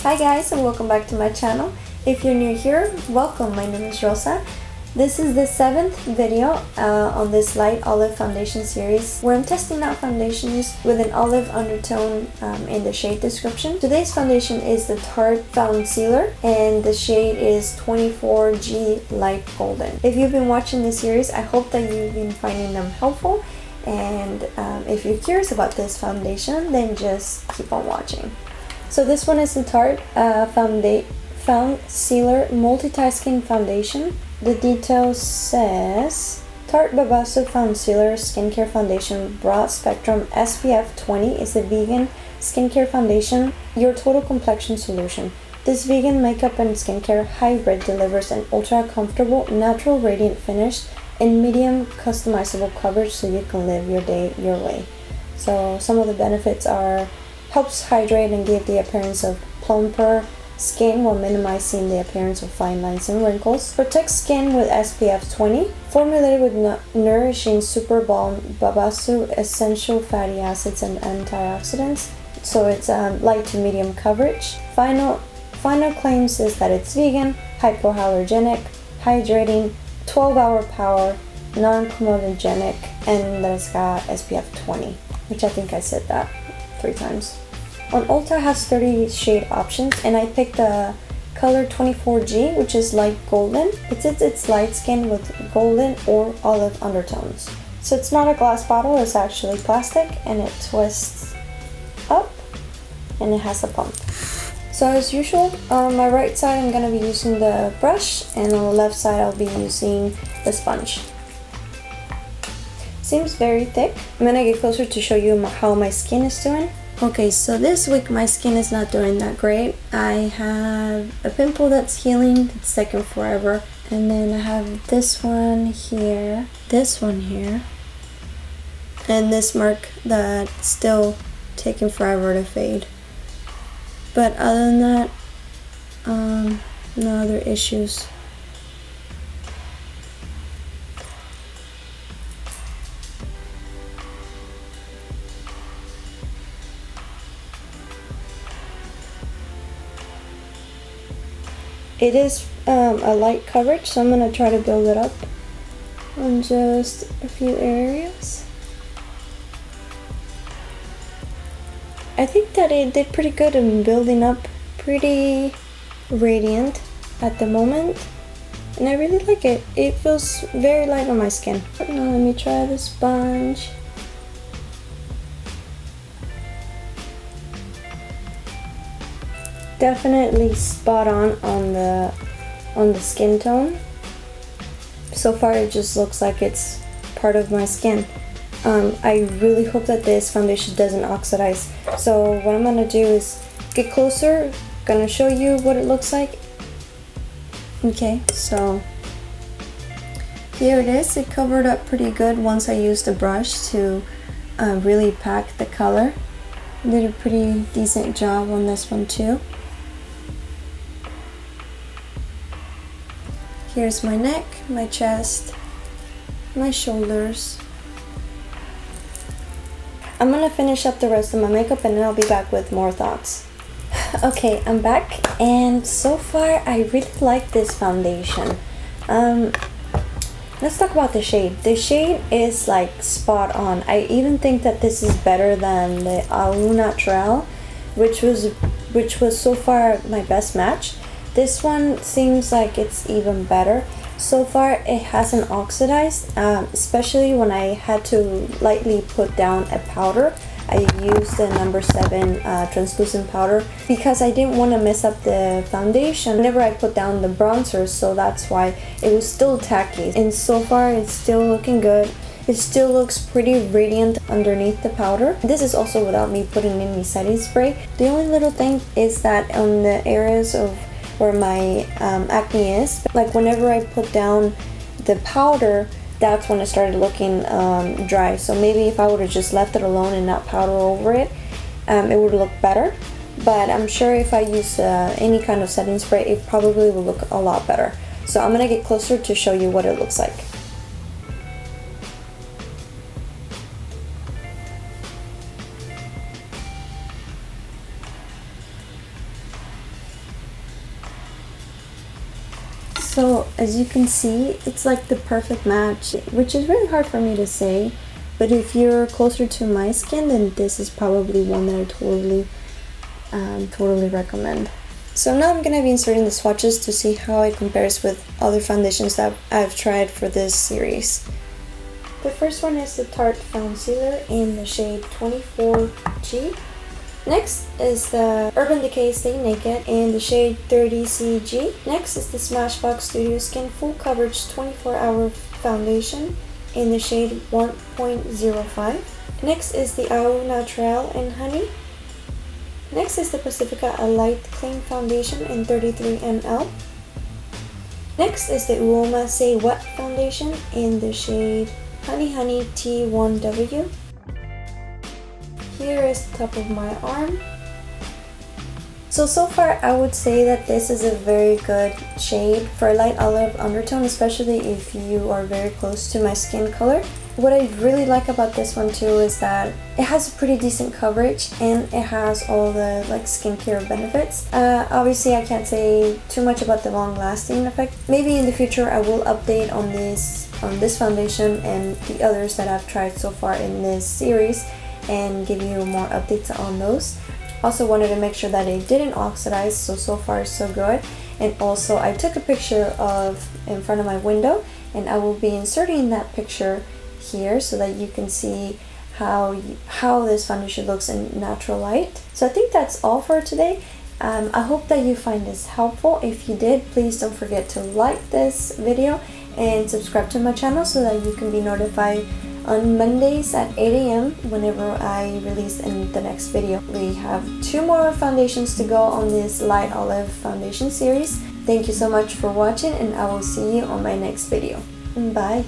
Hi guys, and welcome back to my channel. If you're new here, welcome. My name is Rosa. This is the 7th video on this light olive foundation series where I'm testing out foundations with an olive undertone in the shade description. Today's foundation is the Tarte Foundcealer and the shade is 24G Light Golden. If you've been watching this series, I hope that you've been finding them helpful, and if you're curious about this foundation, then just keep on watching. So this one is the Tarte Foundcealer Multitasking Foundation. The details says Tarte Babassu Foundcealer Skincare Foundation Broad Spectrum SPF 20 is a vegan skincare foundation, your total complexion solution. This vegan makeup and skincare hybrid delivers an ultra comfortable, natural radiant finish and medium customizable coverage so you can live your day your way. So some of the benefits are helps hydrate and give the appearance of plumper skin while minimizing the appearance of fine lines and wrinkles. Protects skin with SPF 20. Formulated with nourishing Super Balm Babassu essential fatty acids and antioxidants. So it's light to medium coverage. Final claims is that it's vegan, hypoallergenic, hydrating, 12-hour power, non-comedogenic, and that it's got SPF 20, which I think I said that 3 times. On Ulta has 30 shade options, and I picked the color 24G, which is light golden. It says it's light skin with golden or olive undertones. So it's not a glass bottle, it's actually plastic, and it twists up, and it has a pump. So as usual, on my right side I'm going to be using the brush, and on the left side I'll be using the sponge. Seems very thick. I'm going to get closer to show you how my skin is doing. Okay, so this week my skin is not doing that great. I have a pimple that's healing, it's taking forever. And then I have this one here, and this mark that's still taking forever to fade. But other than that, no other issues. It is a light coverage, so I'm going to try to build it up on just a few areas. I think that it did pretty good in building up, pretty radiant at the moment, and I really like it. It feels very light on my skin. But now let me try the sponge. Definitely spot on the skin tone. So far it just looks like it's part of my skin. I really hope that this foundation doesn't oxidize. So what I'm gonna do is get closer, gonna show you what it looks like. Okay, so here it is. It covered up pretty good once I used the brush to really pack the color. Did a pretty decent job on this one too. Here's my neck, my chest, my shoulders. I'm gonna finish up the rest of my makeup and then I'll be back with more thoughts. Okay, I'm back, and so far I really like this foundation. Let's talk about the shade. The shade is like spot on. I even think that this is better than the Naturale, which was so far my best match. This one seems like it's even better. So far it hasn't oxidized, especially when I had to lightly put down a powder. I used the No. 7 translucent powder because I didn't want to mess up the foundation whenever I put down the bronzer, so that's why it was still tacky. And so far it's still looking good. It still looks pretty radiant underneath the powder. This is also without me putting any setting spray. The only little thing is that on the areas of where my acne is, like whenever I put down the powder, that's when it started looking dry. So maybe if I would have just left it alone and not powder over it, it would look better. But I'm sure if I use any kind of setting spray, it probably will look a lot better. So I'm gonna get closer to show you what it looks like. So as you can see, it's like the perfect match, which is really hard for me to say, but if you're closer to my skin, then this is probably one that I totally recommend. So now I'm gonna be inserting the swatches to see how it compares with other foundations that I've tried for this series. The first one is the Tarte Foundcealer in the shade 24G. Next is the Urban Decay Stay Naked in the shade 30CG. Next is the Smashbox Studio Skin Full Coverage 24-Hour Foundation in the shade 1.05. Next is the Au Naturale in Honey. Next is the Pacifica A Light Clean Foundation in 33ml. Next is the Uoma Say Wet Foundation in the shade Honey Honey T1W. Here is the top of my arm. So far I would say that this is a very good shade for a light olive undertone, especially if you are very close to my skin color. What I really like about this one too is that it has a pretty decent coverage and it has all the like skincare benefits. Obviously I can't say too much about the long lasting effect. Maybe in the future I will update on this foundation and the others that I've tried so far in this series and give you more updates on those. Also wanted to make sure that it didn't oxidize, so far so good. And also I took a picture of in front of my window and I will be inserting that picture here so that you can see how this foundation looks in natural light. So I think that's all for today. I hope that you find this helpful. If you did, please don't forget to like this video and subscribe to my channel so that you can be notified on Mondays at 8 AM whenever I release in the next video. We have 2 more foundations to go on this light olive foundation series. Thank you so much for watching and I will see you on my next video. Bye!